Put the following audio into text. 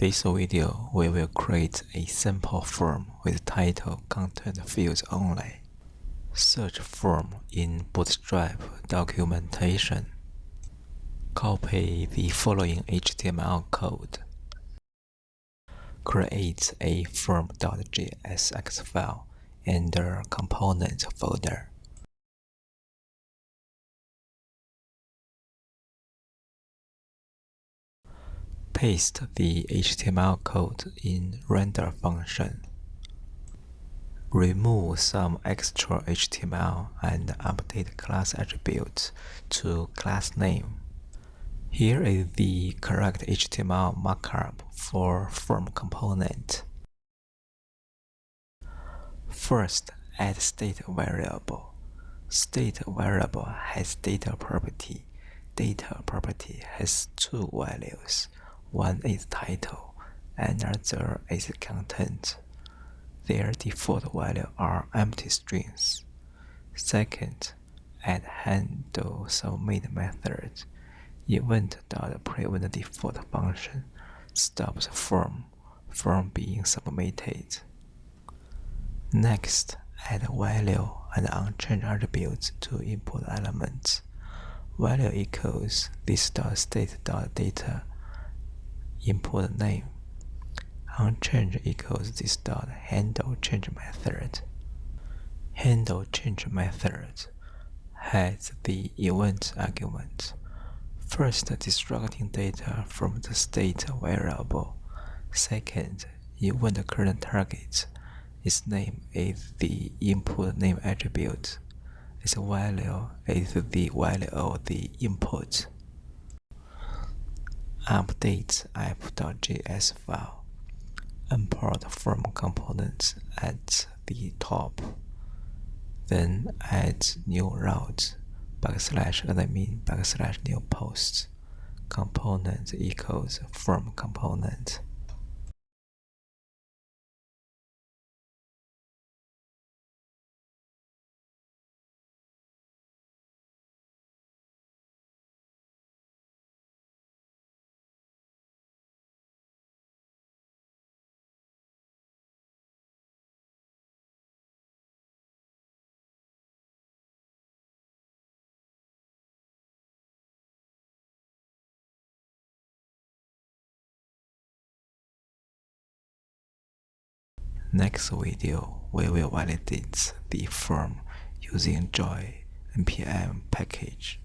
this video, we will create a simple form with title content fields only. Search form in Bootstrap documentation. Copy the following HTML code. Create a form.jsx file in the component folder. Paste the HTML code in render function. Remove some extra HTML and update class attributes to class name. Here is the correct HTML markup for form component. First, add state variable. State variable has data property. Data property has two values. One is title, another is content. Their default values are empty strings. Second, add handle submit method. Event.prevent default function stops form from being submitted. Next, add value and unchanged attributes to input elements. Value equals this.state.data input name. Unchanged equals this.handle change method. Handle change method has the event argument. First, destructing data from the state variable. Second, event current target. Its name is the input name attribute. Its value is the value of the input. Update app.js file. Import form components at the top. Then add new route /admin/new post. Component equals form component. Next video, we will validate the form using Joy npm package.